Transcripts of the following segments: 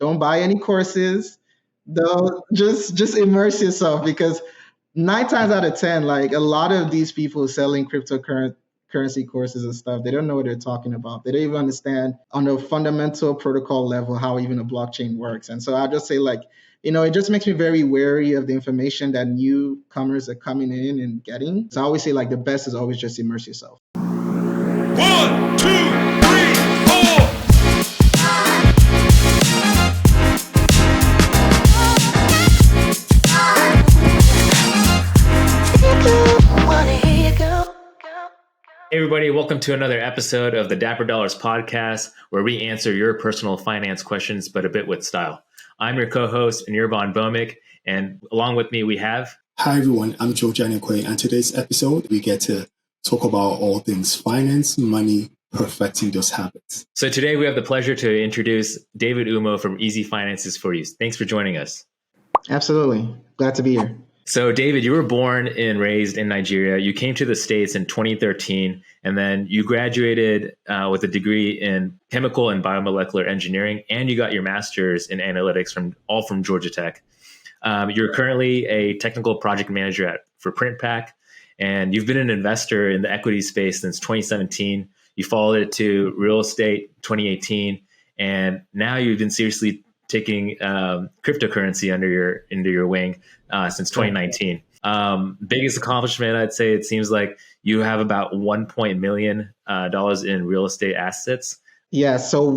Don't buy any courses. Don't just immerse yourself, because 9 times out of 10, like a lot of these people selling cryptocurrency courses and stuff, they don't know what they're talking about. They don't even understand on a fundamental protocol level how even a blockchain works. And so I'll just say, like, it just makes me very wary of the information that newcomers are coming in and getting. So I always say, like, the best is always just immerse yourself. 1, 2, 3, 4. Hey everybody, welcome to another episode of the Dapper Dollars podcast, where we answer your personal finance questions, but a bit with style. I'm your co-host, Anirban, and along with me we have... Hi everyone, I'm Joe Janekwe, and today's episode we get to talk about all things finance, money, perfecting those habits. So today we have the pleasure to introduce David Umo from Easy Finances for You. Thanks for joining us. Absolutely. Glad to be here. So David, you were born and raised in Nigeria. You came to the States in 2013, and then you graduated with a degree in chemical and biomolecular engineering, and you got your master's in analytics from Georgia Tech. You're currently a technical project manager for PrintPack, and you've been an investor in the equity space since 2017. You followed it to real estate 2018, and now you've been seriously taking cryptocurrency under your wing since 2019. Biggest accomplishment, I'd say, it seems like you have about $1 million in real estate assets. Yeah, so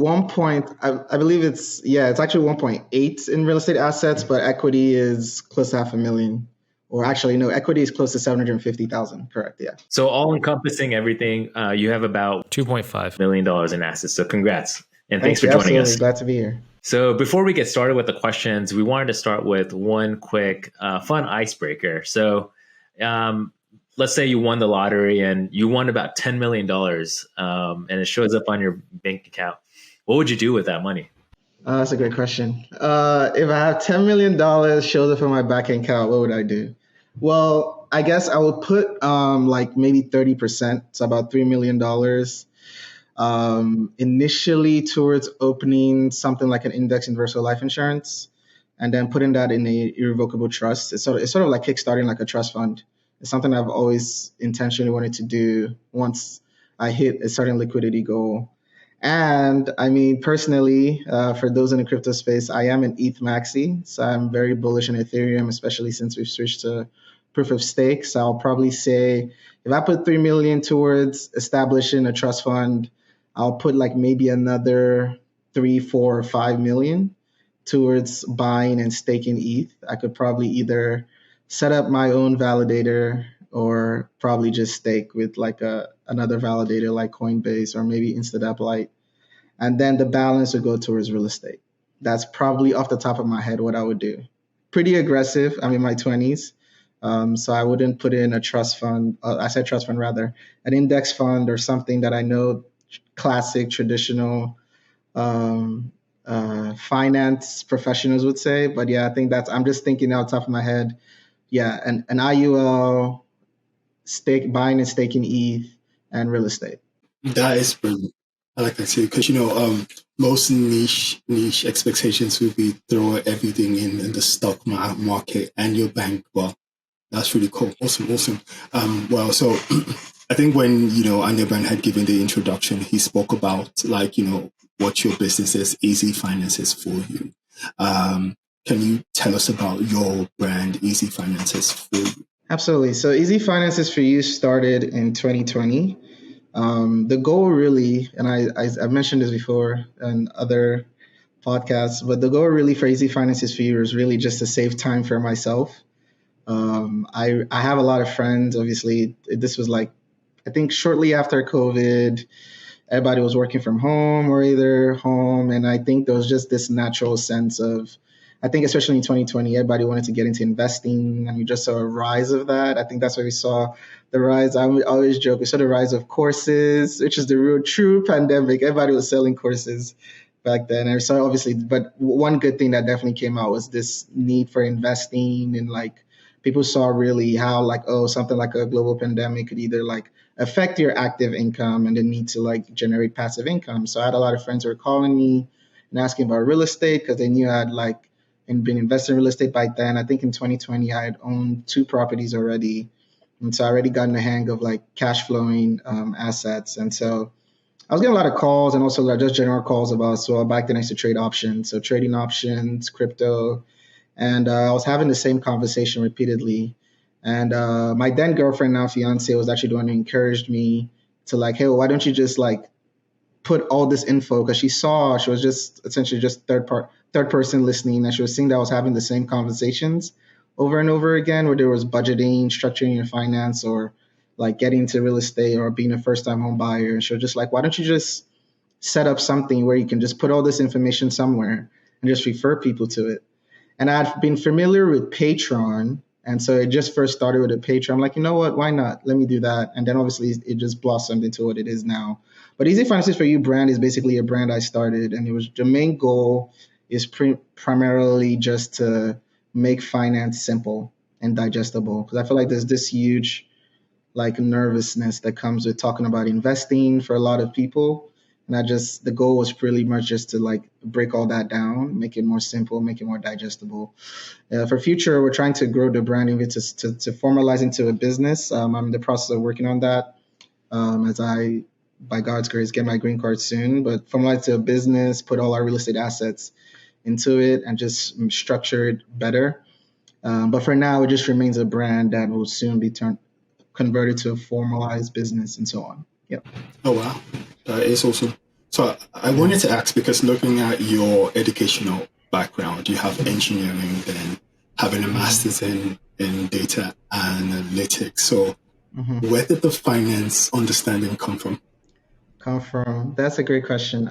I believe it's actually 1.8 in real estate assets, but equity is close to $500,000. Or actually, no, equity is close to 750,000. Correct, yeah. So all encompassing everything, you have about $2.5 million in assets. So congrats. And thanks for joining us. Glad to be here. So before we get started with the questions, we wanted to start with one quick fun icebreaker. So let's say you won the lottery and you won about $10 million and it shows up on your bank account. What would you do with that money? That's a great question. If I have $10 million shows up on my bank account, what would I do? Well, I guess I would put like maybe 30%, so about $3 million. Initially towards opening something like an index universal life insurance, and then putting that in a irrevocable trust. It's sort of like kickstarting like a trust fund. It's something I've always intentionally wanted to do once I hit a certain liquidity goal. And I mean, personally, for those in the crypto space, I am an ETH maxi, so I'm very bullish on Ethereum, especially since we've switched to proof of stake. So I'll probably say if I put $3 million towards establishing a trust fund, I'll put like maybe another 3, 4, or 5 million towards buying and staking ETH. I could probably either set up my own validator or probably just stake with like another validator like Coinbase or maybe Instadap Lite. And then the balance would go towards real estate. That's probably off the top of my head what I would do. Pretty aggressive. I'm in my 20s. So I wouldn't put in a trust fund. I said trust fund rather, an index fund or something that I know classic, traditional finance professionals would say. But yeah, I think I'm just thinking out the top of my head. Yeah, an IUL, buying and staking ETH, and real estate. That is brilliant. I like that too, because most niche expectations would be throw everything in the stock market and your bank. Well, that's really cool. Awesome. So I think when, Anirban had given the introduction, he spoke about what your business is, Easy Finances for You. Can you tell us about your brand, Easy Finances for You? Absolutely. So Easy Finances for You started in 2020. The goal really, and I've mentioned this before in other podcasts, but the goal really for Easy Finances for You is really just to save time for myself. I have a lot of friends. Obviously, this was like, I think shortly after COVID, everybody was working from home or either home. And I think there was just this natural sense of, I think especially in 2020, everybody wanted to get into investing, and we just saw a rise of that. I think that's why we saw the rise. I always joke, we saw the rise of courses, which is the real true pandemic. Everybody was selling courses back then. And so obviously, but one good thing that definitely came out was this need for investing, and like people saw really how something like a global pandemic could either like affect your active income and the need to like generate passive income. So I had a lot of friends who were calling me and asking about real estate because they knew I had like and been investing in real estate by then. I think in 2020 I had owned 2 properties already, and so I already gotten the hang of like cash flowing assets. And so I was getting a lot of calls and also like just general calls about. So back then I used to trade options, so trading options, crypto, and I was having the same conversation repeatedly. And my then girlfriend, now fiance, was actually the one who encouraged me to like, hey, well, why don't you just like put all this info? Because she was just essentially just third person listening, and she was seeing that I was having the same conversations over and over again, where there was budgeting, structuring your finance, or like getting into real estate or being a first time home buyer. And she was just like, why don't you just set up something where you can just put all this information somewhere and just refer people to it? And I'd been familiar with Patreon. And so it just first started with a Patreon. I'm like, you know what? Why not? Let me do that. And then obviously it just blossomed into what it is now. But Easy Finances for You brand is basically a brand I started. And it was the main goal is primarily just to make finance simple and digestible. Because I feel like there's this huge like nervousness that comes with talking about investing for a lot of people. And the goal was pretty much just to like break all that down, make it more simple, make it more digestible. For future, we're trying to grow the brand even to formalize into a business. I'm in the process of working on that as I, by God's grace, get my green card soon. But formalize to a business, put all our real estate assets into it and just structure it better. But for now, it just remains a brand that will soon be converted to a formalized business and so on. Yep. Oh, wow. That is awesome. So I wanted to ask, because looking at your educational background, you have engineering, then having a master's in data analytics. So where did the finance understanding come from? That's a great question.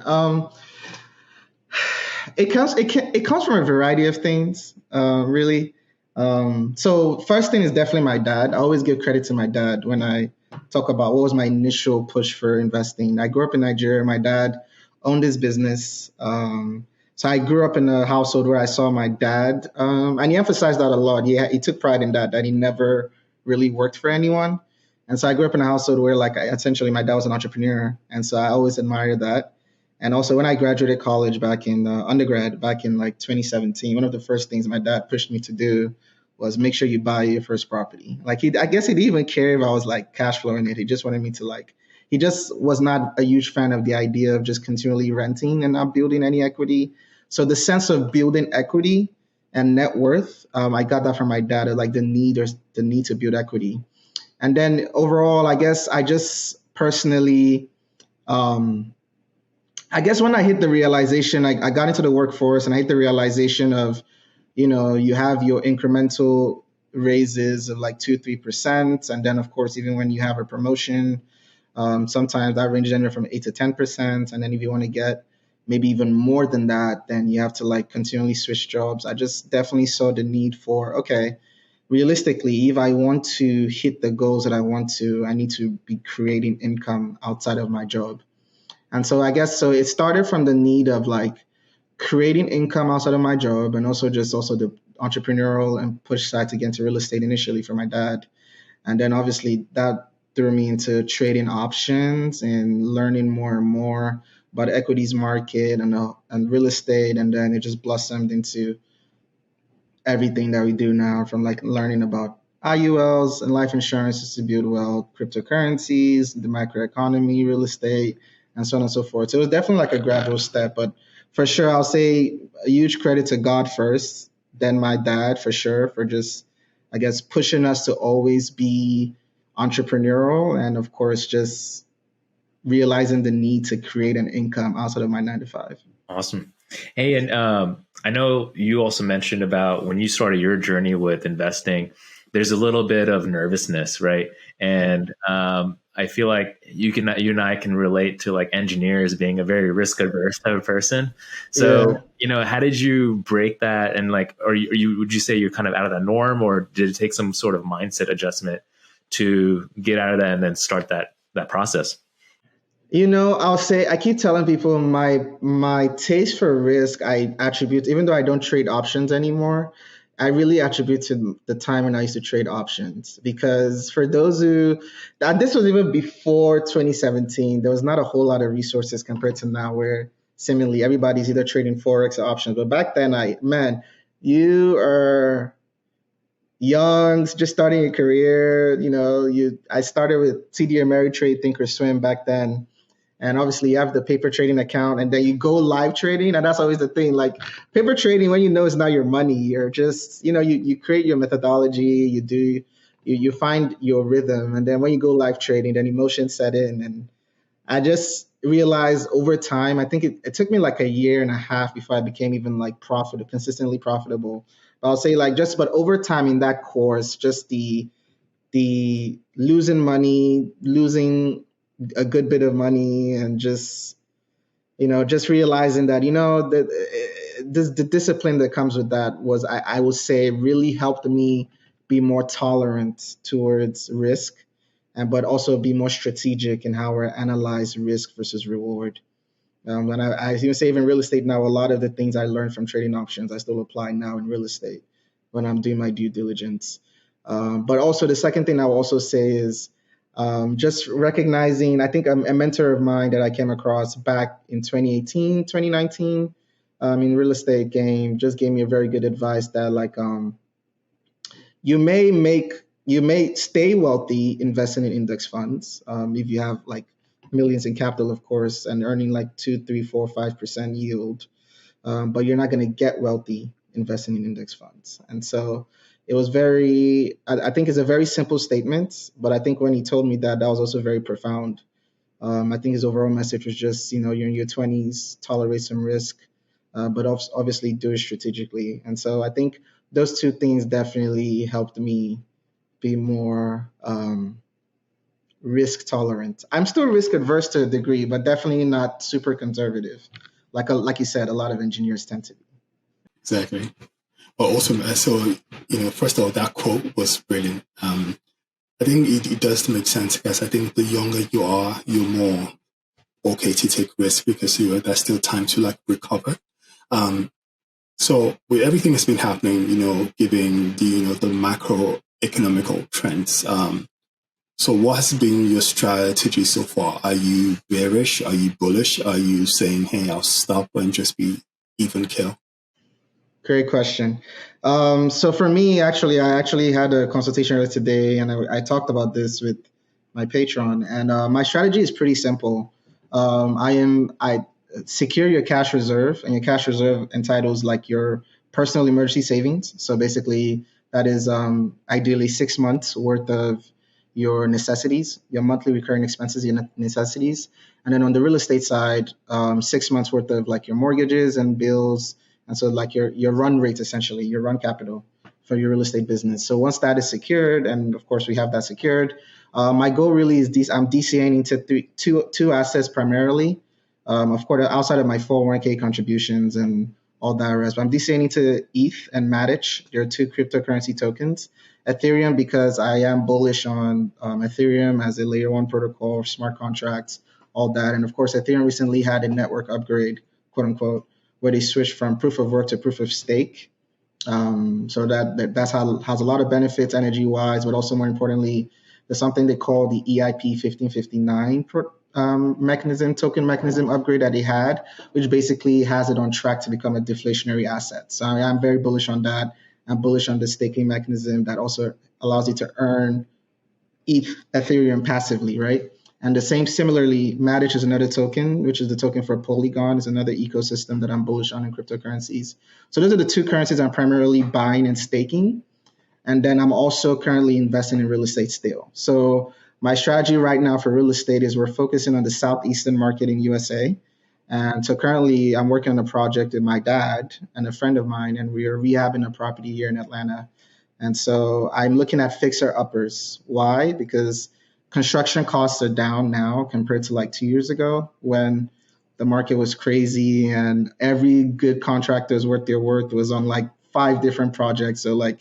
It comes from a variety of things, really. So first thing is definitely my dad. I always give credit to my dad when I talk about what was my initial push for investing. I grew up in Nigeria. My dad owned his business. So I grew up in a household where I saw my dad, and he emphasized that a lot. He took pride in that he never really worked for anyone. And so I grew up in a household where like essentially my dad was an entrepreneur. And so I always admired that. And also when I graduated college back in undergrad, back in like 2017, one of the first things my dad pushed me to do was make sure you buy your first property. Like I guess he didn't even care if I was like cash flowing it. He just wanted me to like, he just was not a huge fan of the idea of just continually renting and not building any equity. So the sense of building equity and net worth, I got that from my dad, like the need to build equity. And then overall, I guess I just personally, I guess when I hit the realization, I got into the workforce and I hit the realization of, you have your incremental raises of like 2-3%. And then, of course, even when you have a promotion, sometimes that ranges anywhere from 8 to 10%. And then if you want to get maybe even more than that, then you have to like continually switch jobs. I just definitely saw the need for, okay, realistically, if I want to hit the goals that I want to, I need to be creating income outside of my job. And so I guess so it started from the need of like creating income outside of my job, and also the entrepreneurial and push side to get into real estate initially for my dad. And then obviously that threw me into trading options and learning more and more about the equities market and real estate. And then it just blossomed into everything that we do now, from like learning about IULs and life insurance to build wealth, cryptocurrencies, the macroeconomy, real estate, and so on and so forth. So it was definitely like a gradual step, but for sure, I'll say a huge credit to God first, then my dad for sure, for just, I guess, pushing us to always be entrepreneurial, and of course, just realizing the need to create an income outside of my 9 to 5. Awesome. Hey, and I know you also mentioned about when you started your journey with investing, there's a little bit of nervousness, right? And I feel like you and I can relate to like engineers being a very risk averse type of person. So, how did you break that? And like, would you say you're kind of out of the norm, or did it take some sort of mindset adjustment to get out of that and then start that process? I'll say, I keep telling people my taste for risk, I attribute, even though I don't trade options anymore, I really attribute to the time when I used to trade options. Because for those this was even before 2017, there was not a whole lot of resources compared to now, where seemingly everybody's either trading forex or options. But back then, you are young, just starting your career. I started with TD Ameritrade Thinkorswim back then, and obviously you have the paper trading account, and then you go live trading, and that's always the thing. Like paper trading, when you know it's not your money, you're just you create your methodology, you find your rhythm, and then when you go live trading, then emotions set in, and I just realized over time, I think it took me like a year and a half before I became even like profitable, consistently profitable. But I'll say like but over time in that course, just the losing money, losing a good bit of money, and just realizing that the discipline that comes with that was I would say really helped me be more tolerant towards risk, and but also be more strategic in how I analyze risk versus reward. When I even say even real estate now, a lot of the things I learned from trading options I still apply now in real estate when I'm doing my due diligence. But also the second thing I will also say is just recognizing, I think a mentor of mine that I came across back in 2018, 2019, in real estate game just gave me a very good advice that like you may stay wealthy investing in index funds if you have like millions in capital, of course, and earning like 2, 3, 4, 5% yield. But you're not going to get wealthy investing in index funds. And so it was I think it's a very simple statement, but I think when he told me that, that was also very profound. I think his overall message was just, you're in your 20s, tolerate some risk, but obviously do it strategically. And so I think those two things definitely helped me be more risk tolerant. I'm still risk adverse to a degree, but definitely not super conservative. Like you said, a lot of engineers tend to be. Exactly. But also, so, first of all, that quote was brilliant. I think it does make sense because I think the younger you are, you're more okay to take risks because there's still time to like recover. So with everything that's been happening, given the macroeconomical trends, so what has been your strategy so far? Are you bearish? Are you bullish? Are you saying, hey, I'll stop and just be even kill? Great question. So for me, I actually had a consultation earlier today, and I talked about this with my patron. And my strategy is pretty simple. I secure your cash reserve, and your cash reserve entitles like your personal emergency savings. So basically, that is ideally 6 months worth of your necessities, your monthly recurring expenses, your necessities, and then on the real estate side, 6 months worth of like your mortgages and bills, and so like your run rate, essentially your run capital for your real estate business. So once that is secured, and of course we have that secured, my goal really is I'm DCAing into two assets primarily. Of course, outside of my 401k contributions and all that rest, but I'm DCAing into ETH and Matic. They're two cryptocurrency tokens. Ethereum, because I am bullish on Ethereum as a layer one protocol, smart contracts, all that. And of course, Ethereum recently had a network upgrade, quote unquote, where they switched from proof of work to proof of stake. So that's how has a lot of benefits energy wise, but also more importantly, there's something they call the EIP 1559 token mechanism upgrade that they had, which basically has it on track to become a deflationary asset. So I'm very bullish on that. I'm bullish on the staking mechanism that also allows you to earn ETH Ethereum passively, right? And the same, similarly, Matic is another token, which is the token for Polygon, is another ecosystem that I'm bullish on in cryptocurrencies. So those are the two currencies I'm primarily buying and staking. And then I'm also currently investing in real estate still. So my strategy right now for real estate is we're focusing on the southeastern market in USA. And so currently I'm working on a project with my dad and a friend of mine, and we are rehabbing a property here in Atlanta. And so I'm looking at fixer uppers. Why? Because construction costs are down now compared to like 2 years ago when the market was crazy and every good contractor's worth their worth was on like 5 different projects. So like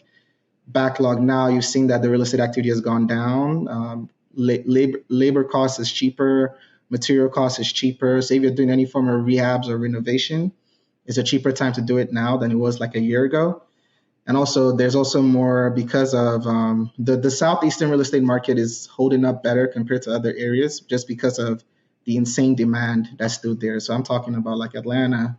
backlog now, you've seen that the real estate activity has gone down. Labor cost is cheaper, material cost is cheaper. So if you're doing any form of rehabs or renovation, it's a cheaper time to do it now than it was like a year ago. And also, there's also more because of the southeastern real estate market is holding up better compared to other areas, just because of the insane demand that's still there. So I'm talking about like Atlanta,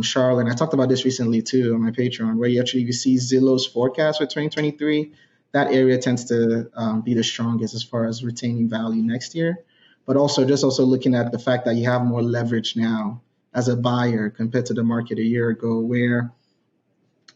Charlotte. And I talked about this recently too on my Patreon, where you see Zillow's forecast for 2023. That area tends to be the strongest as far as retaining value next year. But also looking at the fact that you have more leverage now as a buyer compared to the market a year ago, where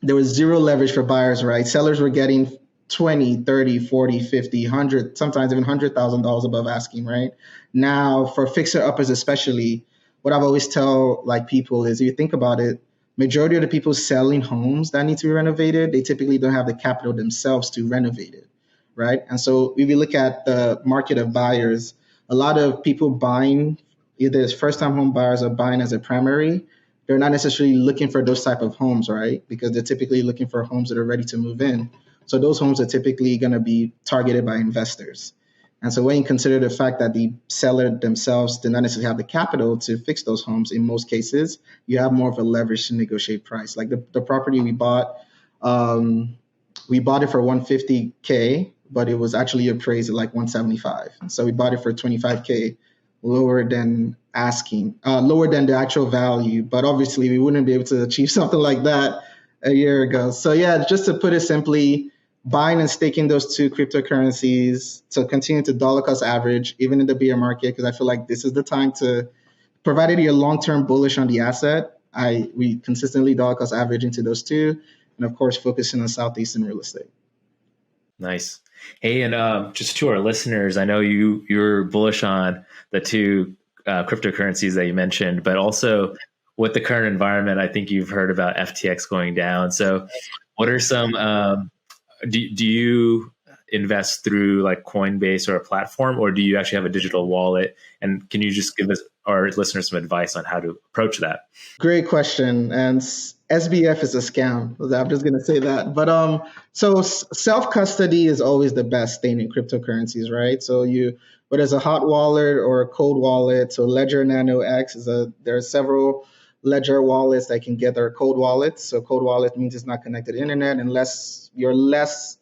there was zero leverage for buyers, right? Sellers were getting 20, 30, 40, 50, 100, sometimes even $100,000 above asking, right? Now for fixer uppers especially, what I've always tell like people is, if you think about it, majority of the people selling homes that need to be renovated, they typically don't have the capital themselves to renovate it, right? And so if you look at the market of buyers, a lot of people buying, either as first-time home buyers or buying as a primary, they're not necessarily looking for those type of homes, right? Because they're typically looking for homes that are ready to move in. So those homes are typically going to be targeted by investors. And so when you consider the fact that the seller themselves did not necessarily have the capital to fix those homes, in most cases, you have more of a leverage to negotiate price. Like the property we bought it for 150K, but it was actually appraised at like 175. So we bought it for 25K, lower than asking, lower than the actual value. But obviously, we wouldn't be able to achieve something like that a year ago. So yeah, just to put it simply, buying and staking those two cryptocurrencies to continue to dollar cost average, even in the bear market, because I feel like this is the time to, provided you're long-term bullish on the asset, we consistently dollar cost average into those two, and of course, focusing on Southeastern real estate. Nice. Hey, and just to our listeners, I know you're bullish on the two cryptocurrencies that you mentioned, but also with the current environment, I think you've heard about FTX going down. So, what are some? Do you invest through like Coinbase or a platform, or do you actually have a digital wallet? And can you just give us our listeners some advice on how to approach that? Great question. And SBF is a scam. I'm just going to say that. But so self custody is always the best thing in cryptocurrencies, right? So whether it's a hot wallet or a cold wallet, so Ledger Nano X there are several Ledger wallets that can get their cold wallets. So cold wallet means it's not connected to the internet, unless you're less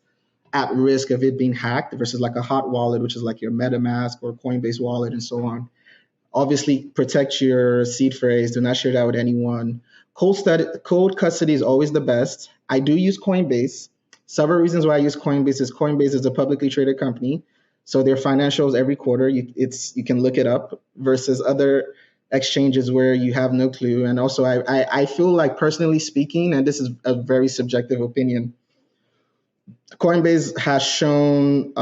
at risk of it being hacked versus like a hot wallet, which is like your MetaMask or Coinbase wallet and so on. Obviously, protect your seed phrase. Do not share that with anyone. Cold custody is always the best. I do use Coinbase. Several reasons why I use Coinbase is Coinbase is a publicly traded company, so their financials every quarter you can look it up versus other exchanges where you have no clue. And also, I feel like, personally speaking, and this is a very subjective opinion, Coinbase has shown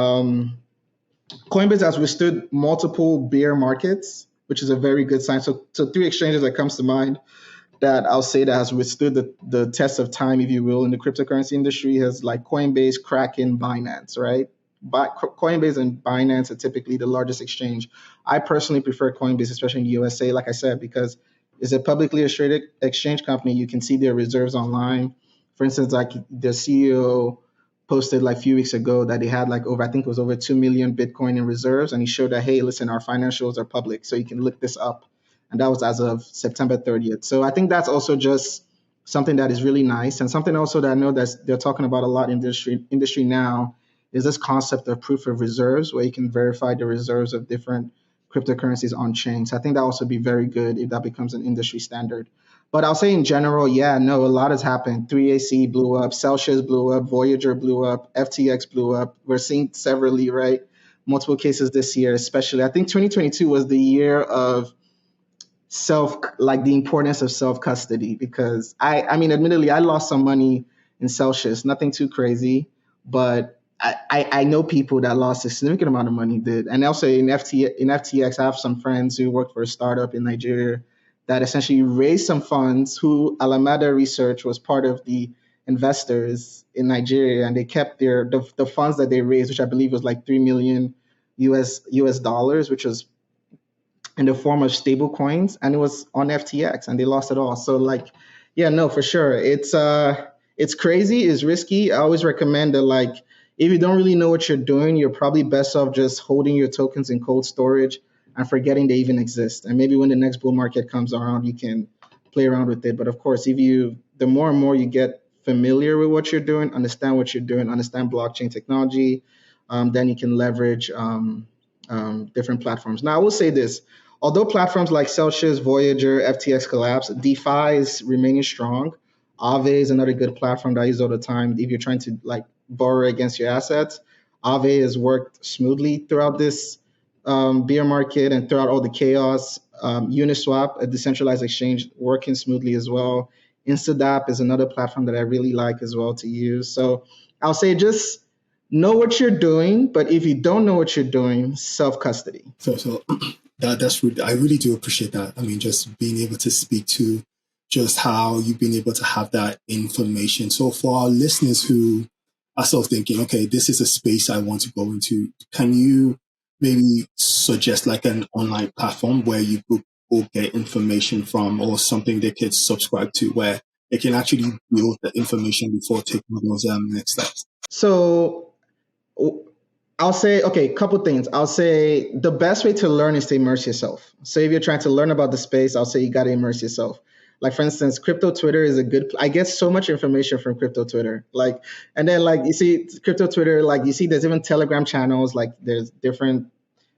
Coinbase has withstood multiple bear markets, which is a very good sign. So three exchanges that comes to mind that I'll say that has withstood the test of time, if you will, in the cryptocurrency industry has like Coinbase, Kraken, Binance, right? But Coinbase and Binance are typically the largest exchange. I personally prefer Coinbase, especially in the USA, like I said, because it's a publicly traded exchange company. You can see their reserves online. For instance, like the CEO posted like a few weeks ago that they had like I think it was over 2 million Bitcoin in reserves. And he showed that, hey, listen, our financials are public, so you can look this up. And that was as of September 30th. So I think that's also just something that is really nice. And something also that I know that they're talking about a lot in the industry now is this concept of proof of reserves, where you can verify the reserves of different cryptocurrencies on chain. So I think that also be very good if that becomes an industry standard. But I'll say in general, yeah, no, a lot has happened. 3AC blew up, Celsius blew up, Voyager blew up, FTX blew up. We're seeing severally, right? Multiple cases this year, especially. I think 2022 was the year of the importance of self custody, because I mean, admittedly, I lost some money in Celsius, nothing too crazy, but I know people that lost a significant amount of money did. And also in FTX, I have some friends who worked for a startup in Nigeria that essentially raised some funds, who Alameda Research was part of the investors in Nigeria, and they kept the funds that they raised, which I believe was like 3 million US dollars, which was in the form of stable coins, and it was on FTX, and they lost it all. So like, yeah, no, for sure. It's crazy, it's risky. I always recommend that, like, if you don't really know what you're doing, you're probably best off just holding your tokens in cold storage and forgetting they even exist. And maybe when the next bull market comes around, you can play around with it. But of course, the more and more you get familiar with what you're doing, understand what you're doing, understand blockchain technology, then you can leverage different platforms. Now, I will say this. although platforms like Celsius, Voyager, FTX collapsed, DeFi is remaining strong. Aave is another good platform that I use all the time. If you're trying to like borrow against your assets, Aave has worked smoothly throughout this bear market and throughout all the chaos. Uniswap, a decentralized exchange, working smoothly as well. Instadap is another platform that I really like as well to use. So I'll say just know what you're doing, but if you don't know what you're doing, self custody. So that's really, I really do appreciate that. I mean, just being able to speak to just how you've been able to have that information. So for our listeners who are sort of thinking, okay, this is a space I want to go into, can you maybe suggest like an online platform where you could go get information from, or something they could subscribe to where they can actually build the information before taking those next steps? So I'll say, okay, couple things. I'll say the best way to learn is to immerse yourself. So if you're trying to learn about the space, I'll say you got to immerse yourself. Like for instance, crypto Twitter is a good. I get so much information from crypto Twitter. Like, and then like you see crypto Twitter, like you see there's even Telegram channels. Like there's different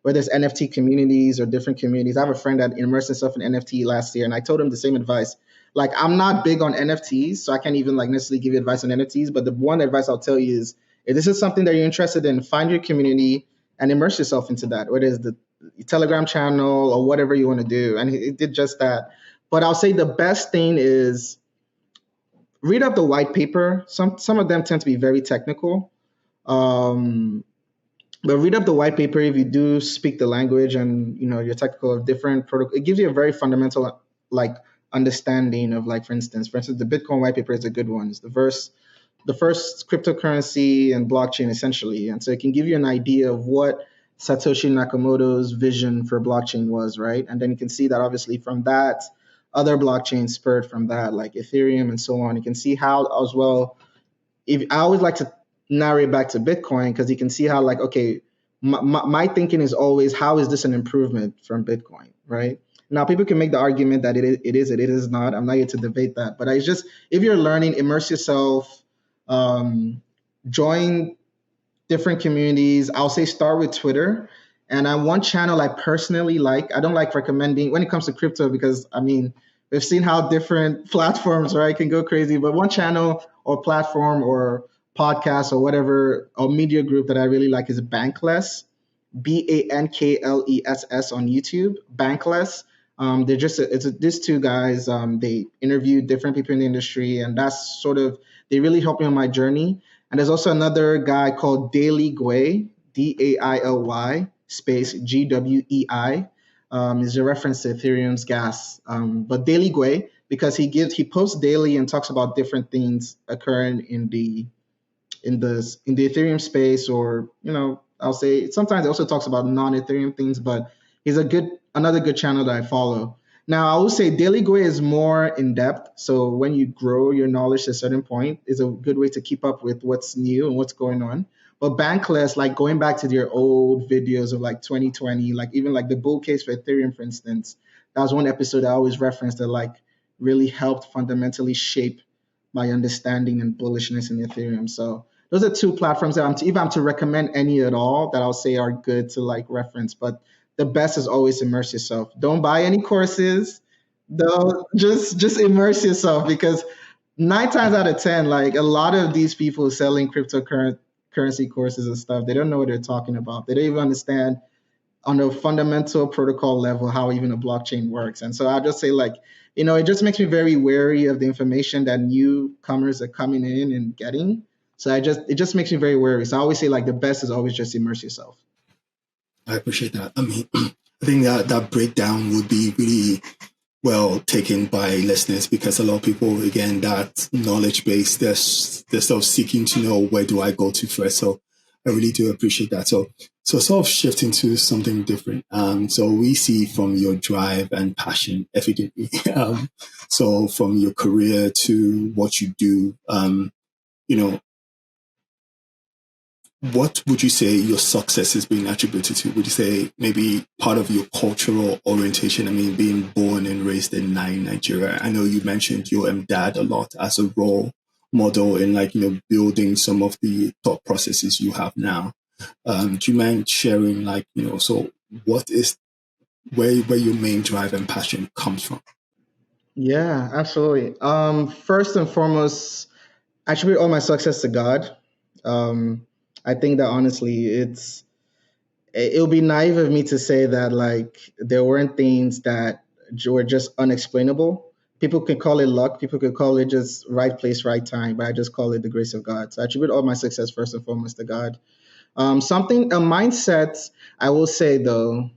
where there's NFT communities or different communities. I have a friend that immersed himself in NFT last year, and I told him the same advice. Like I'm not big on NFTs, so I can't even like necessarily give you advice on NFTs. But the one advice I'll tell you is if this is something that you're interested in, find your community and immerse yourself into that, whether it's the Telegram channel or whatever you want to do. And he did just that. But I'll say the best thing is read up the white paper. Some of them tend to be very technical. Um, but read up the white paper if you do speak the language and you're technical of different protocol. It gives you a very fundamental like understanding of like for instance, the Bitcoin white paper is a good one. It's the first cryptocurrency and blockchain essentially. And so it can give you an idea of what Satoshi Nakamoto's vision for blockchain was, right? And then you can see that obviously from that, other blockchains spurred from that, like Ethereum and so on. You can see how as well, if I always like to narrate back to Bitcoin because you can see how like, okay, my thinking is always, how is this an improvement from Bitcoin, right? Now, people can make the argument that it is not. I'm not here to debate that. But it's just, if you're learning, immerse yourself, join different communities. I'll say start with Twitter. And one channel I personally like, I don't like recommending when it comes to crypto because, I mean, we've seen how different platforms, right, can go crazy. But one channel or platform or podcast or whatever, or media group that I really like is Bankless, Bankless on YouTube, Bankless. They're just these two guys. They interview different people in the industry, and that's sort of they really helped me on my journey. And there's also another guy called Daily Gwei, Daily space GWEI. Is a reference to Ethereum's gas, but Daily Gwei because he posts daily and talks about different things occurring in the Ethereum space, or I'll say sometimes he also talks about non-Ethereum things, but he's another good channel that I follow. Now, I will say Daily Gwei is more in depth. So when you grow your knowledge to a certain point, is a good way to keep up with what's new and what's going on. But Bankless, like going back to their old videos of like 2020, like even like the bull case for Ethereum, for instance, that was one episode I always referenced that like really helped fundamentally shape my understanding and bullishness in Ethereum. So those are two platforms that if I'm to recommend any at all, that I'll say are good to like reference. But the best is always immerse yourself. Don't buy any courses. Don't just immerse yourself because 9 times out of 10, like a lot of these people selling cryptocurrency courses and stuff, they don't know what they're talking about. They don't even understand on a fundamental protocol level how even a blockchain works. And so I just say like, it just makes me very wary of the information that newcomers are coming in and getting. So it just makes me very wary. So I always say like the best is always just immerse yourself. I appreciate that. I mean, I think that breakdown would be really well taken by listeners because a lot of people, again, that knowledge base, they're sort of seeking to know where do I go to first. So I really do appreciate that. So sort of shifting to something different. So we see from your drive and passion evidently. So from your career to what you do, what would you say your success is being attributed to? Would you say maybe part of your cultural orientation? I mean, being born and raised in Nigeria. I know you mentioned your dad a lot as a role model in building some of the thought processes you have now. Do you mind sharing so what is where your main drive and passion comes from. Yeah, absolutely. First and foremost, I attribute all my success to God. I think that honestly, it would be naive of me to say that like there weren't things that were just unexplainable. People could call it luck. People could call it just right place, right time. But I just call it the grace of God. So I attribute all my success first and foremost to God. A mindset. I will say though.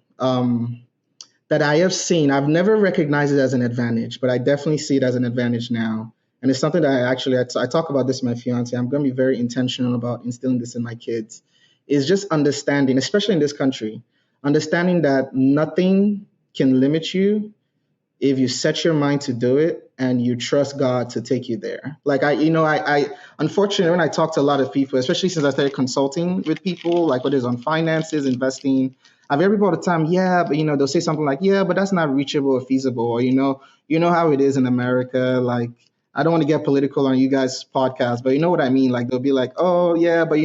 That I have seen. I've never recognized it as an advantage, but I definitely see it as an advantage now. And it's something that I talk about this with my fiance. I'm going to be very intentional about instilling this in my kids. Is just understanding, especially in this country, understanding that nothing can limit you if you set your mind to do it and you trust God to take you there. Like I unfortunately when I talk to a lot of people, especially since I started consulting with people, like what is on finances, investing, I've heard people all the time, yeah, but they'll say something like, yeah, but that's not reachable or feasible, or you know how it is in America. Like I don't want to get political on you guys' podcast, but you know what I mean. Like they'll be like, oh yeah, but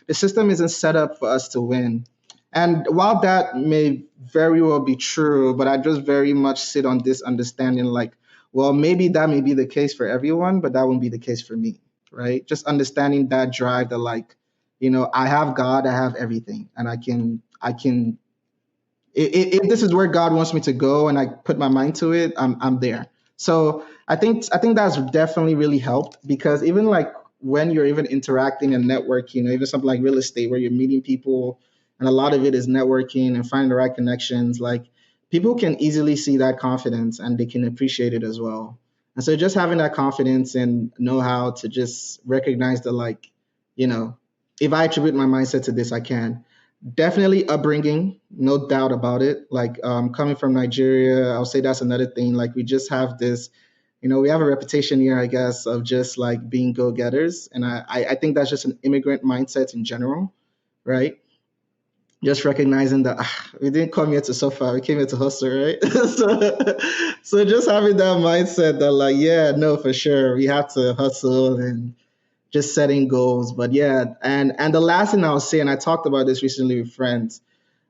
the system isn't set up for us to win. And while that may very well be true, but I just very much sit on this understanding like, well, maybe that may be the case for everyone, but that won't be the case for me, right? Just understanding that drive that like, I have God, I have everything, and I can if this is where God wants me to go and I put my mind to it, I'm there. So I think that's definitely really helped because even like when you're even interacting and networking, even something like real estate where you're meeting people and a lot of it is networking and finding the right connections, like people can easily see that confidence and they can appreciate it as well. And so just having that confidence and know how to just recognize that like, you know, if I attribute my mindset to this, I can. Definitely upbringing, no doubt about it. Like coming from Nigeria, I'll say that's another thing. Like we just have this, we have a reputation here, I guess, of just like being go-getters, and I think that's just an immigrant mindset in general, right? Just recognizing that we didn't come here to suffer, we came here to hustle, right? So just having that mindset that like, yeah, no, for sure, we have to hustle and just setting goals. But yeah, and the last thing I'll say, and I talked about this recently with friends,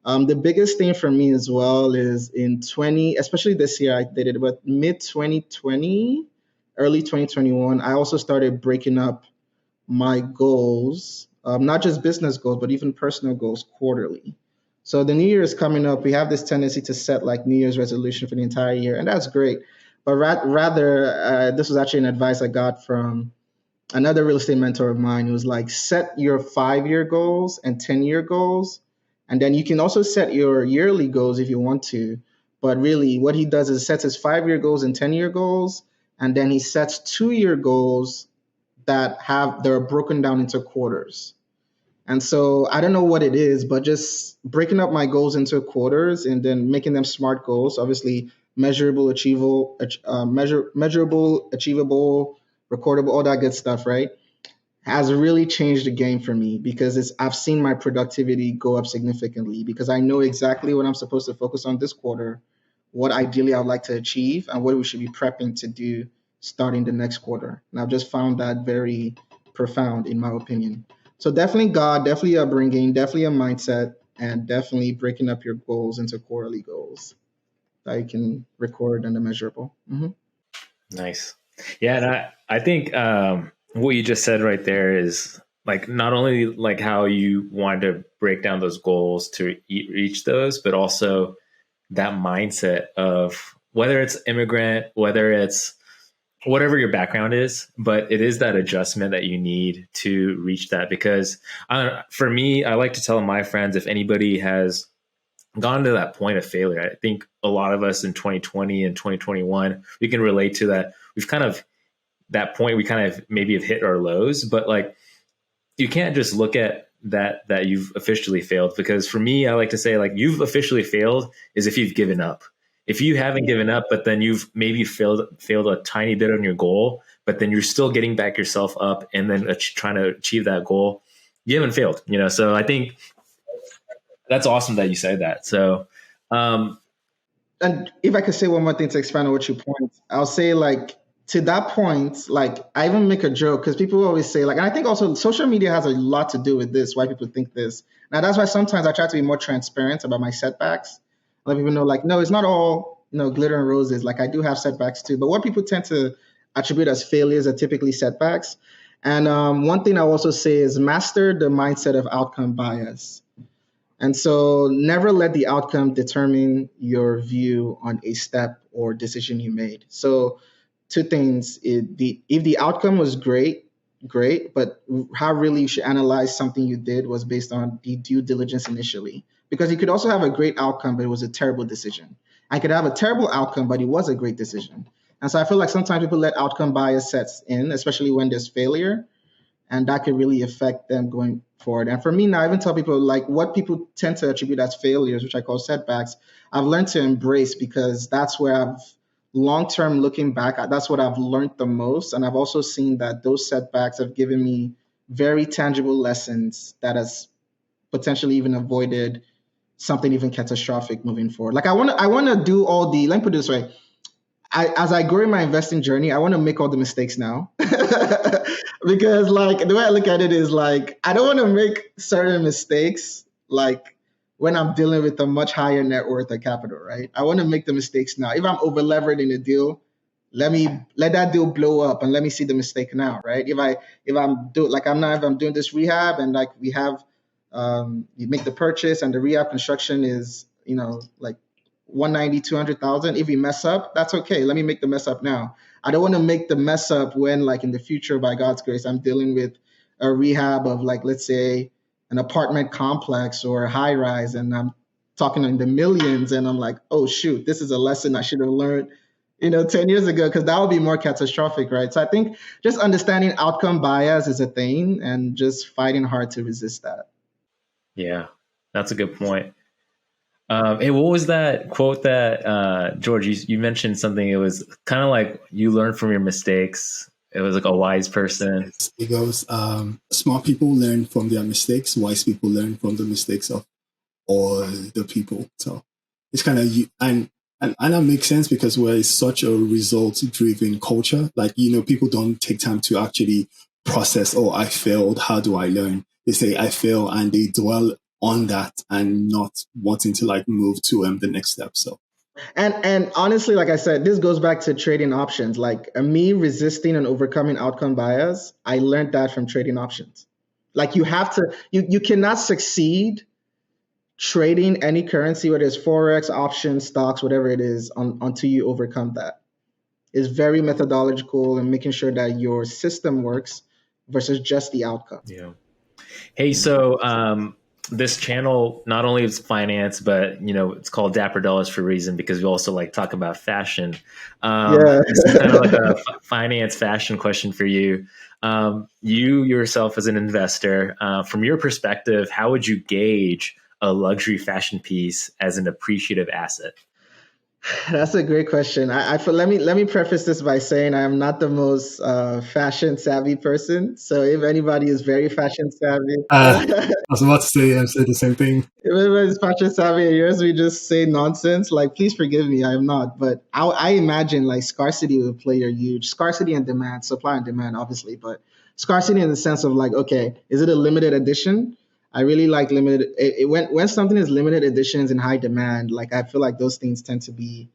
the biggest thing for me as well is in 20, especially this year, I did it, but mid 2020, early 2021, I also started breaking up my goals, not just business goals, but even personal goals quarterly. So the new year is coming up. We have this tendency to set like New Year's resolution for the entire year, and that's great. But rather, this was actually an advice I got from another real estate mentor of mine who was like, set your 5 year goals and 10 year goals. And then you can also set your yearly goals if you want to. But really, what he does is sets his 5 year goals and 10 year goals. And then he sets 2 year goals they're broken down into quarters. And so I don't know what it is, but just breaking up my goals into quarters and then making them SMART goals, obviously measurable, achievable, measurable, achievable, recordable, all that good stuff, right? Has really changed the game for me because I've seen my productivity go up significantly because I know exactly what I'm supposed to focus on this quarter, what ideally I would like to achieve, and what we should be prepping to do starting the next quarter. And I've just found that very profound in my opinion. So definitely God, definitely upbringing, definitely a mindset, and definitely breaking up your goals into quarterly goals that you can record and are measurable. Nice. Yeah, and I think what you just said right there is like not only like how you want to break down those goals to reach those, but also that mindset of whether it's immigrant, whether it's whatever your background is, but it is that adjustment that you need to reach that. Because for me, I like to tell my friends, if anybody has gone to that point of failure, I think a lot of us in 2020 and 2021, we can relate to that. We've kind of that point, we kind of maybe have hit our lows, but like you can't just look at that you've officially failed. Because for me, I like to say like you've officially failed is if you've given up. If you haven't given up, but then you've maybe failed a tiny bit on your goal, but then you're still getting back yourself up and then trying to achieve that goal, you haven't failed. So I think that's awesome that you said that. So, And if I could say one more thing to expand on what you point, I'll say like to that point, like I even make a joke because people always say like, and I think also social media has a lot to do with this, why people think this. Now that's why sometimes I try to be more transparent about my setbacks. Let people know, like, no, it's not all, glitter and roses. Like, I do have setbacks too. But what people tend to attribute as failures are typically setbacks. And one thing I also say is master the mindset of outcome bias. And so never let the outcome determine your view on a step or decision you made. So two things. If the outcome was great, great, but how really you should analyze something you did was based on the due diligence initially. Because you could also have a great outcome, but it was a terrible decision. I could have a terrible outcome, but it was a great decision. And so I feel like sometimes people let outcome bias sets in, especially when there's failure, and that could really affect them going forward. And for me now, I even tell people like what people tend to attribute as failures, which I call setbacks, I've learned to embrace because that's where I've long term looking back, that's what I've learned the most. And I've also seen that those setbacks have given me very tangible lessons that has potentially even avoided something even catastrophic moving forward. Like I want to do all the, let me put it this way. As I grow in my investing journey, I want to make all the mistakes now. Because like the way I look at it is like I don't want to make certain mistakes like when I'm dealing with a much higher net worth or capital, right? I want to make the mistakes now. If I'm over levered in a deal, let that deal blow up and let me see the mistake now, right? If I'm do like I'm not if I'm doing this rehab and like we have you make the purchase and the rehab construction is like 190, 200,000. If we mess up, that's okay. Let me make the mess up now. I don't want to make the mess up when, like, in the future, by God's grace, I'm dealing with a rehab of, like, let's say, an apartment complex or a high rise, and I'm talking in the millions, and I'm like, oh, shoot, this is a lesson I should have learned, 10 years ago, because that would be more catastrophic, right? So I think just understanding outcome bias is a thing and just fighting hard to resist that. Yeah, that's a good point. Hey, what was that quote that George? You mentioned something. It was kind of like you learn from your mistakes. It was like a wise person. It goes, smart people learn from their mistakes, wise people learn from the mistakes of all the people. So it's kind of and that makes sense because we're such a results driven culture. Like, people don't take time to actually process, oh, I failed, how do I learn? They say I fail and they dwell on that and not wanting to like move to the next step. So And honestly, like I said, this goes back to trading options. Like me resisting and overcoming outcome bias, I learned that from trading options. Like you have to, you cannot succeed trading any currency, whether it's forex, options, stocks, whatever it is, until you overcome that. It's very methodological and making sure that your system works versus just the outcome. Yeah. Hey, so this channel not only is finance, but it's called Dapper Dollars for a reason because we also like talk about fashion. Yeah. This is kind of like a finance fashion question for you. You yourself as an investor, from your perspective, how would you gauge a luxury fashion piece as an appreciative asset? That's a great question. I feel, let me preface this by saying I am not the most fashion savvy person. So if anybody is very fashion savvy, I was about to say the same thing. if anybody's fashion savvy and yours, we just say nonsense. Like, please forgive me, I am not. But I imagine like scarcity will play a huge scarcity and demand, supply and demand, obviously, but scarcity in the sense of like, okay, is it a limited edition? I really like limited. When something is limited editions in high demand, like I feel like those things tend to be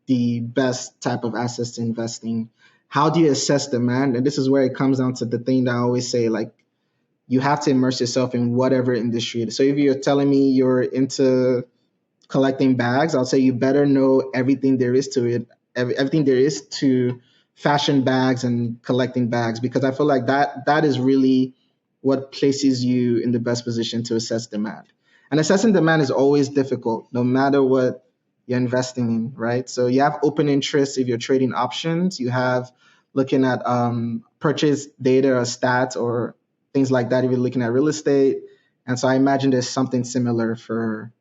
the best type of assets to invest in. How do you assess demand? And this is where it comes down to the thing that I always say, like you have to immerse yourself in whatever industry it is. So if you're telling me you're into collecting bags, I'll say you better know everything there is to it, everything there is to fashion bags and collecting bags, because I feel like that is really what places you in the best position to assess demand. And assessing demand is always difficult, no matter what you're investing in, right? So you have open interest if you're trading options. You have looking at purchase data or stats or things like that if you're looking at real estate. And so I imagine there's something similar for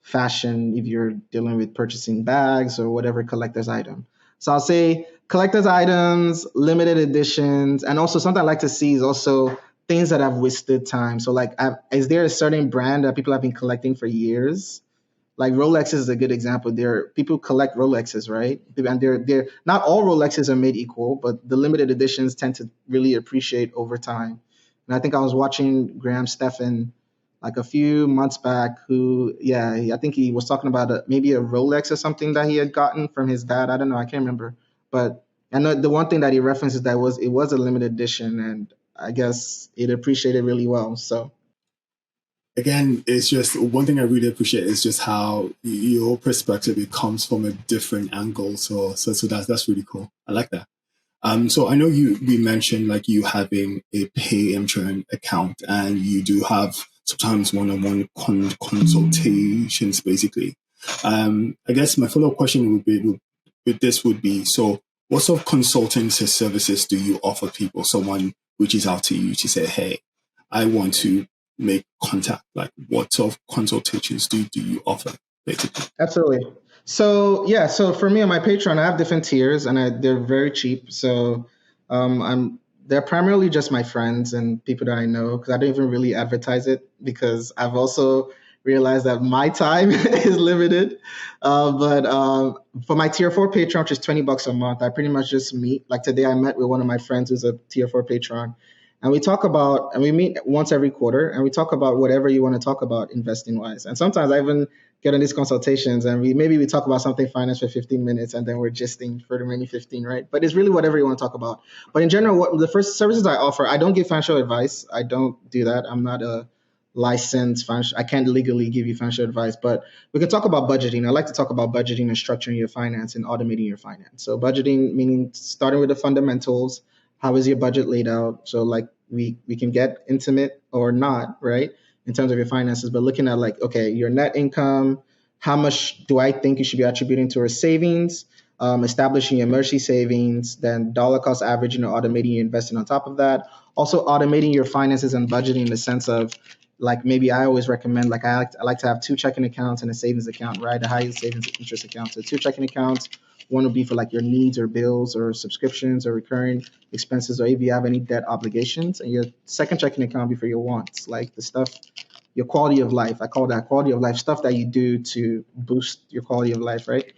fashion if you're dealing with purchasing bags or whatever collector's item. So I'll say collector's items, limited editions, and also something I like to see is also things that have withstood time. So like, is there a certain brand that people have been collecting for years? Like Rolex is a good example. People collect Rolexes, right? And they're not all Rolexes are made equal, but the limited editions tend to really appreciate over time. And I think I was watching Graham Stephan like a few months back who, yeah, I think he was talking about maybe a Rolex or something that he had gotten from his dad. I don't know, I can't remember, but I know the one thing that he references that was it was a limited edition, and I guess it appreciated really well. So Again, it's just one thing I really appreciate is just how your perspective it comes from a different angle. So that's really cool. I like that. So I know we mentioned like you having a pay and churn account, and you do have sometimes one-on-one consultations, basically. I guess my follow-up question with this would be: so, what sort of consulting services do you offer people? Someone reaches out to you to say, "Hey, I want to make contact." Like, what sort of consultations do you offer, basically? absolutely. So yeah, so for me on my Patreon, I have different tiers, and they're very cheap. So I'm they're primarily just my friends and people that I know because I don't even really advertise it because I've also realized that my time is limited. But for my tier four Patreon, which is $20 a month, I pretty much just meet. Like today, I met with one of my friends who's a tier four Patreon, and we talk about and we meet once every quarter, and we talk about whatever you want to talk about investing wise. And sometimes I even get on these consultations and we talk about something finance for 15 minutes and then we're gisting for the remaining 15, right? But it's really whatever you want to talk about. But in general, what the first services I offer, I don't give financial advice. I don't do that. I'm not a licensed financial, I can't legally give you financial advice, but we can talk about budgeting. I like to talk about budgeting and structuring your finance and automating your finance. So budgeting meaning starting with the fundamentals. How is your budget laid out? So like we can get intimate or not, right? In terms of your finances, but looking at like, okay, your net income, how much do I think you should be attributing to our savings, establishing your emergency savings, then dollar cost averaging or automating your investing on top of that. Also automating your finances and budgeting in the sense of like maybe I always recommend like I like to have two checking accounts and a savings account, right? A high yield savings interest account. So two checking accounts. One would be for like your needs or bills or subscriptions or recurring expenses, or if you have any debt obligations. And your second checking account would be for your wants, like the stuff, your quality of life. I call that quality of life stuff that you do to boost your quality of life, right?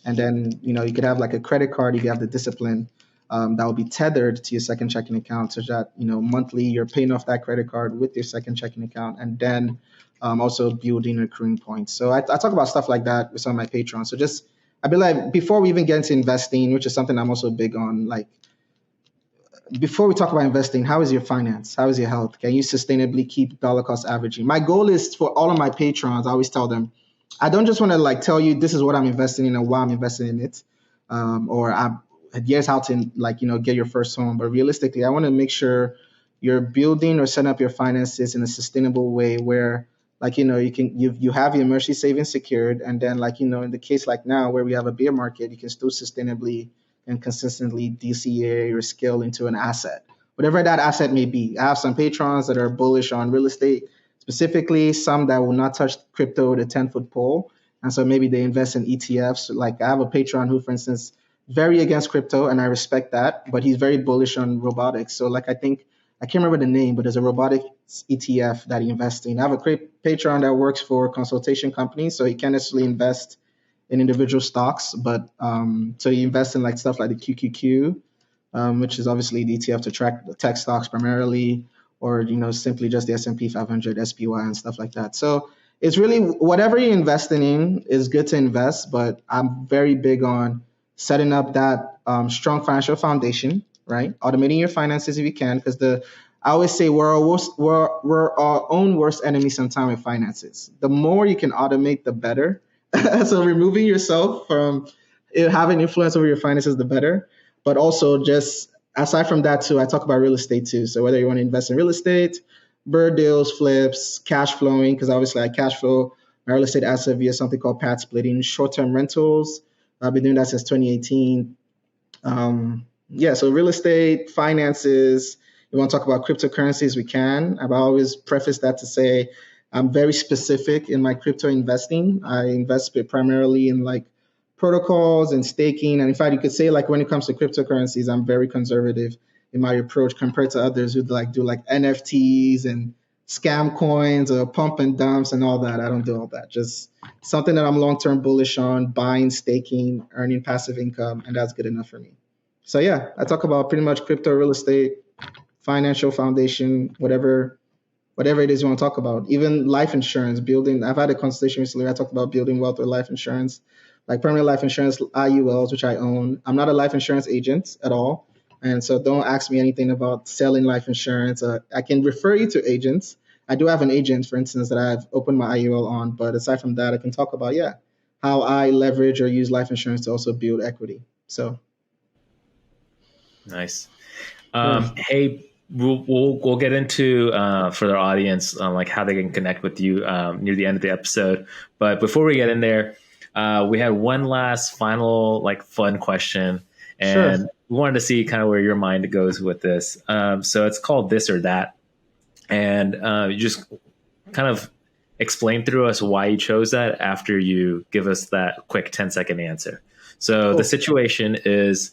And then you could have like a credit card if you have the discipline, that will be tethered to your second checking account, so that monthly you're paying off that credit card with your second checking account, and then also building accruing points. So I talk about stuff like that with some of my patrons. So just I be like, before we even get into investing, which is something I'm also big on, like before we talk about investing, how is your finance? How is your health? Can you sustainably keep dollar cost averaging? My goal is for all of my patrons, I always tell them, I don't just want to like tell you this is what I'm investing in and why I'm investing in it, or here's how to like get your first home. But realistically, I want to make sure you're building or setting up your finances in a sustainable way where like you have your emergency savings secured, and then like in the case like now where we have a bear market, you can still sustainably and consistently DCA or scale into an asset, whatever that asset may be. I have some patrons that are bullish on real estate specifically, some that will not touch crypto with a 10-foot pole. And so maybe they invest in ETFs. Like I have a patron who, for instance, very against crypto, and I respect that, but he's very bullish on robotics. So like I can't remember the name, but there's a robotics ETF that he invests in. I have a great patron that works for consultation companies, so he can't necessarily invest in individual stocks, but so you invest in like stuff like the QQQ, which is obviously the ETF to track the tech stocks primarily, or simply just the S&P 500, SPY, and stuff like that. So it's really whatever you're investing in is good to invest, but I'm very big on setting up that strong financial foundation, right? Automating your finances if you can, because I always say we're our own worst enemy sometimes with finances. The more you can automate, the better. So removing yourself from having influence over your finances, the better. But also just aside from that too, I talk about real estate too. So whether you want to invest in real estate, bird deals, flips, cash flowing, because obviously I cash flow my real estate asset via something called pad splitting, short-term rentals. I've been doing that since 2018. Yeah, so real estate, finances. You want to talk about cryptocurrencies, we can. I've always prefaced that to say I'm very specific in my crypto investing. I invest primarily in like protocols and staking. And in fact, you could say like when it comes to cryptocurrencies, I'm very conservative in my approach compared to others who like do like NFTs and scam coins or pump and dumps and all that. I don't do all that. Just something that I'm long-term bullish on, buying, staking, earning passive income, and that's good enough for me. So yeah, I talk about pretty much crypto, real estate, financial foundation, whatever whatever it is you want to talk about. Even life insurance, building. I've had a conversation recently where I talked about building wealth with life insurance, like permanent life insurance, IULs, which I own. I'm not a life insurance agent at all. And so don't ask me anything about selling life insurance. I can refer you to agents. I do have an agent, for instance, that I've opened my IUL on. But aside from that, I can talk about, yeah, how I leverage or use life insurance to also build equity. So Nice. yeah. Hey, we'll get into for the audience like how they can connect with you near the end of the episode. But before we get in there, we had one last final like fun question, Sure. and we wanted to see kind of where your mind goes with this. So it's called This or That, and you just kind of explain through us why you chose that after you give us that quick 10-second answer. So Cool. the situation is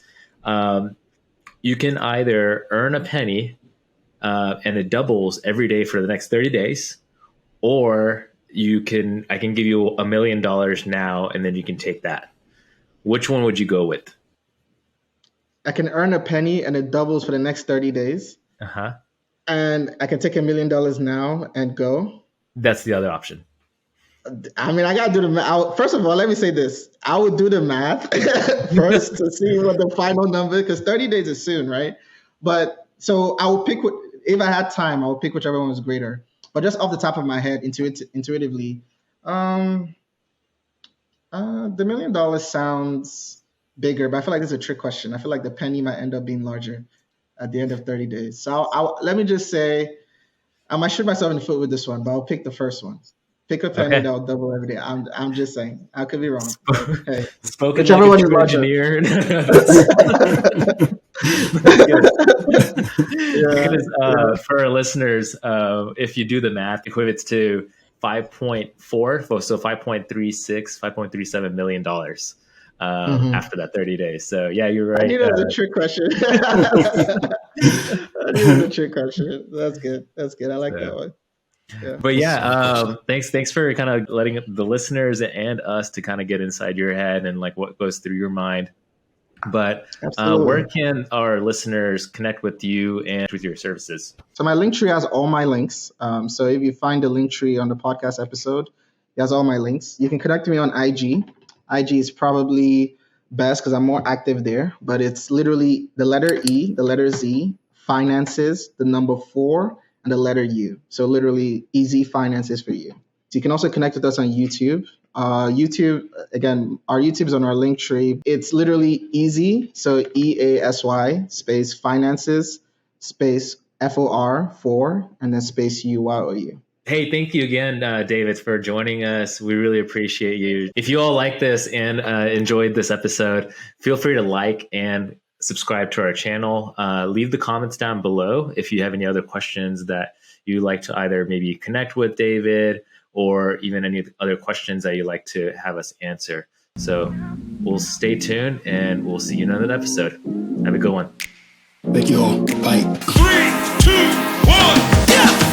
you can either earn a penny and it doubles every day for the next 30 days, or I can give you $1 million now and then you can take that. Which one would you go with? I can earn a penny and it doubles for the next 30 days. Uh-huh. And I can take $1 million now and go. That's the other option. I mean, I gotta do the math. First of all, let me say this: I would do the math first to see what the final number, because 30 days is soon, right? But so I would pick. If I had time, I would pick whichever one was greater. But just off the top of my head, intuitively, the $1 million sounds bigger. But I feel like this is a trick question. I feel like the penny might end up being larger at the end of 30 days. So let me just say, I might shoot myself in the foot with this one, but I'll pick the first one. Pick a penny that will double every day. I'm just saying. I could be wrong. But, hey, Spoken whichever like one a is true larger. engineer. Yeah, Because for our listeners, if you do the math, it equates to 5.4, so 5.36, $5.37 million after that 30 days. So yeah, you're I right. knew that was a trick question. I knew it was a trick question. That's good. That's good. I like that one. Yeah. But yeah, thanks for kind of letting the listeners and us to kind of get inside your head and like what goes through your mind. But where can our listeners connect with you and with your services? So my link tree has all my links. So if you find the link tree on the podcast episode, it has all my links. You can connect me on IG. IG is probably best because I'm more active there. But it's literally the letter E, the letter Z, finances, the number 4, and the letter U. So literally easy finances for you. So you can also connect with us on YouTube. YouTube, again, our YouTube is on our link tree. It's literally easy. So EASY space finances space FOR4 and then space UYOU. Hey, thank you again, David, for joining us. We really appreciate you. If you all like this and enjoyed this episode, feel free to like and subscribe to our channel. Leave the comments down below if you have any other questions that you'd like to either maybe connect with David or even any other questions that you'd like to have us answer. So we'll stay tuned and we'll see you in another episode. Have a good one. Thank you all. Bye. 3, 2, 1, yeah!